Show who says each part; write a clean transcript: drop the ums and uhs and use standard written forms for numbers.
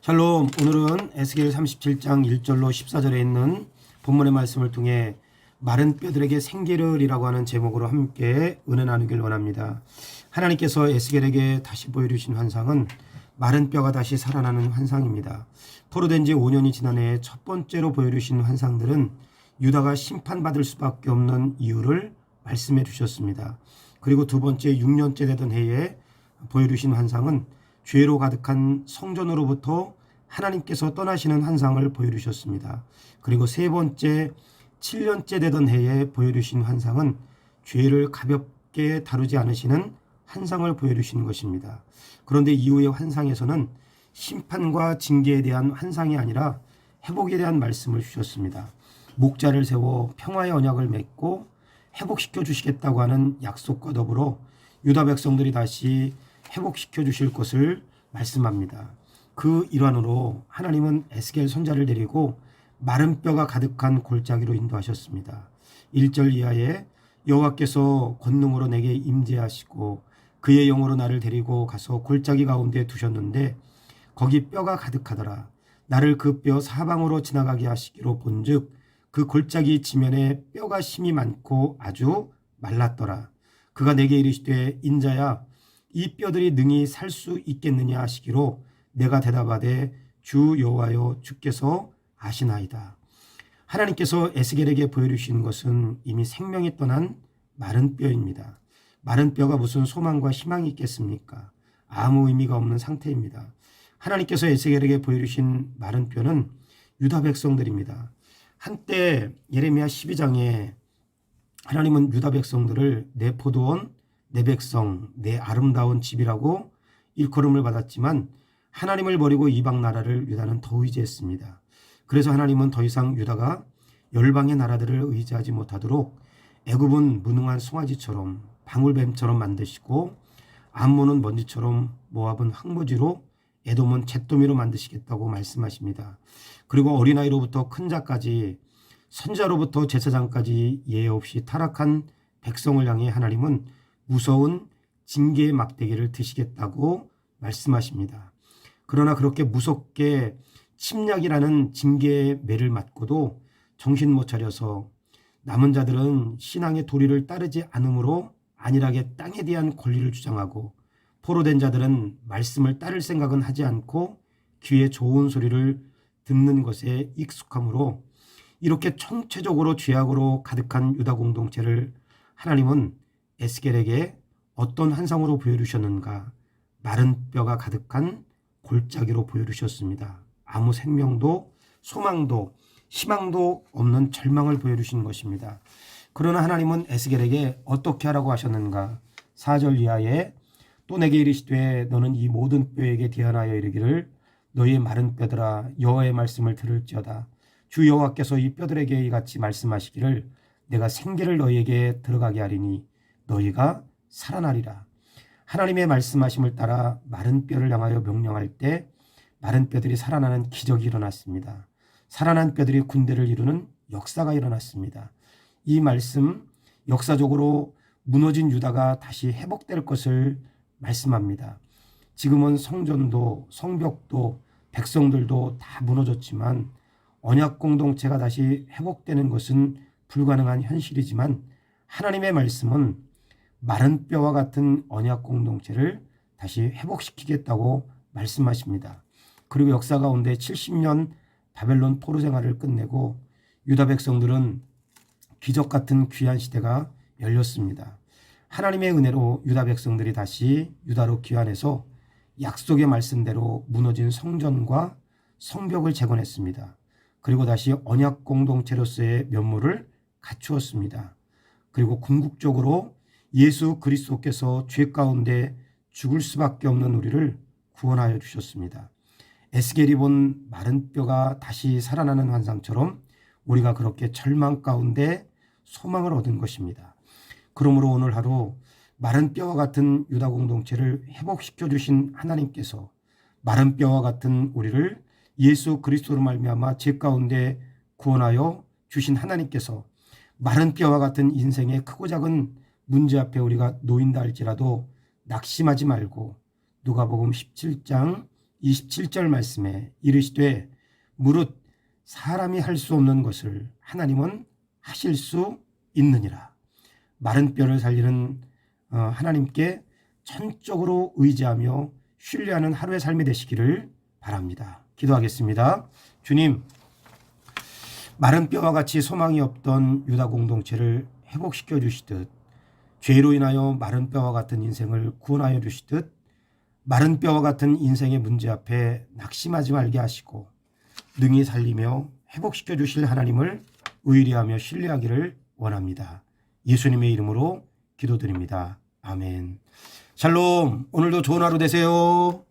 Speaker 1: 샬롬. 오늘은 에스겔 37장 1절로 14절에 있는 본문의 말씀을 통해 마른 뼈들에게 생기를이라고 하는 제목으로 함께 은혜 나누길 원합니다. 하나님께서 에스겔에게 다시 보여주신 환상은 마른 뼈가 다시 살아나는 환상입니다. 포로된 지 5년이 지난 해에 첫 번째로 보여주신 환상들은 유다가 심판받을 수밖에 없는 이유를 말씀해 주셨습니다. 그리고 두 번째 6년째 되던 해에 보여주신 환상은 죄로 가득한 성전으로부터 하나님께서 떠나시는 환상을 보여주셨습니다. 그리고 세 번째 7년째 되던 해에 보여주신 환상은 죄를 가볍게 다루지 않으시는 환상을 보여주신 것입니다. 그런데 이후의 환상에서는 심판과 징계에 대한 환상이 아니라 회복에 대한 말씀을 주셨습니다. 목자를 세워 평화의 언약을 맺고 회복시켜 주시겠다고 하는 약속과 더불어 유다 백성들이 다시 회복시켜 주실 것을 말씀합니다. 그 일환으로 하나님은 에스겔 선지자를 데리고 마른 뼈가 가득한 골짜기로 인도하셨습니다. 1절 이하에 여호와께서 권능으로 내게 임재하시고 그의 영으로 나를 데리고 가서 골짜기 가운데 두셨는데 거기 뼈가 가득하더라. 나를 그 뼈 사방으로 지나가게 하시기로 본즉 그 골짜기 지면에 뼈가 심이 많고 아주 말랐더라. 그가 내게 이르시되 인자야 이 뼈들이 능히 살 수 있겠느냐 하시기로 내가 대답하되 주 여호와여 주께서 아시나이다. 하나님께서 에스겔에게 보여주신 것은 이미 생명이 떠난 마른 뼈입니다. 마른 뼈가 무슨 소망과 희망이 있겠습니까? 아무 의미가 없는 상태입니다. 하나님께서 에스겔에게 보여주신 마른 뼈는 유다 백성들입니다. 한때 예레미야 12장에 하나님은 유다 백성들을 내 포도원, 내 백성, 내 아름다운 집이라고 일컬음을 받았지만 하나님을 버리고 이방 나라를 유다는 더 의지했습니다. 그래서 하나님은 더 이상 유다가 열방의 나라들을 의지하지 못하도록 애굽은 무능한 송아지처럼 방울뱀처럼 만드시고 암몬은 먼지처럼 모압은 황무지로 에돔은 잿더미로 만드시겠다고 말씀하십니다. 그리고 어린아이로부터 큰 자까지 선지자로부터 제사장까지 예외 없이 타락한 백성을 향해 하나님은 무서운 징계의 막대기를 드시겠다고 말씀하십니다. 그러나 그렇게 무섭게 침략이라는 징계의 매를 맞고도 정신 못 차려서 남은 자들은 신앙의 도리를 따르지 않으므로 안일하게 땅에 대한 권리를 주장하고 포로된 자들은 말씀을 따를 생각은 하지 않고 귀에 좋은 소리를 듣는 것에 익숙함으로 이렇게 총체적으로 죄악으로 가득한 유다 공동체를 하나님은 에스겔에게 어떤 환상으로 보여주셨는가? 마른 뼈가 가득한 골짜기로 보여주셨습니다. 아무 생명도 소망도 희망도 없는 절망을 보여주신 것입니다. 그러나 하나님은 에스겔에게 어떻게 하라고 하셨는가? 4절 이하에 또 내게 이르시되 너는 이 모든 뼈에게 대언하여 이르기를 너희의 마른 뼈들아 여호와의 말씀을 들을지어다. 주 여호와께서 이 뼈들에게 이같이 말씀하시기를 내가 생기를 너희에게 들어가게 하리니 너희가 살아나리라. 하나님의 말씀하심을 따라 마른 뼈를 향하여 명령할 때 마른 뼈들이 살아나는 기적이 일어났습니다. 살아난 뼈들이 군대를 이루는 역사가 일어났습니다. 이 말씀 역사적으로 무너진 유다가 다시 회복될 것을 말씀합니다. 지금은 성전도 성벽도 백성들도 다 무너졌지만 언약 공동체가 다시 회복되는 것은 불가능한 현실이지만 하나님의 말씀은 마른 뼈와 같은 언약 공동체를 다시 회복시키겠다고 말씀하십니다. 그리고 역사 가운데 70년 바벨론 포로 생활을 끝내고 유다 백성들은 기적 같은 귀한 시대가 열렸습니다. 하나님의 은혜로 유다 백성들이 다시 유다로 귀환해서 약속의 말씀대로 무너진 성전과 성벽을 재건했습니다. 그리고 다시 언약 공동체로서의 면모를 갖추었습니다. 그리고 궁극적으로 예수 그리스도께서 죄 가운데 죽을 수밖에 없는 우리를 구원하여 주셨습니다. 에스겔이 본 마른 뼈가 다시 살아나는 환상처럼 우리가 그렇게 절망 가운데 소망을 얻은 것입니다. 그러므로 오늘 하루 마른 뼈와 같은 유다 공동체를 회복시켜 주신 하나님께서 마른 뼈와 같은 우리를 예수 그리스도로 말미암아 죄 가운데 구원하여 주신 하나님께서 마른 뼈와 같은 인생의 크고 작은 문제 앞에 우리가 놓인다 할지라도 낙심하지 말고 누가복음 17장 27절 말씀에 이르시되 무릇 사람이 할 수 없는 것을 하나님은 하실 수 있느니라. 마른 뼈를 살리는 하나님께 전적으로 의지하며 신뢰하는 하루의 삶이 되시기를 바랍니다. 기도하겠습니다. 주님, 마른 뼈와 같이 소망이 없던 유다 공동체를 회복시켜 주시듯 죄로 인하여 마른 뼈와 같은 인생을 구원하여 주시듯 마른 뼈와 같은 인생의 문제 앞에 낙심하지 말게 하시고 능히 살리며 회복시켜 주실 하나님을 의뢰하며 신뢰하기를 원합니다. 예수님의 이름으로 기도드립니다. 아멘. 샬롬. 오늘도 좋은 하루 되세요.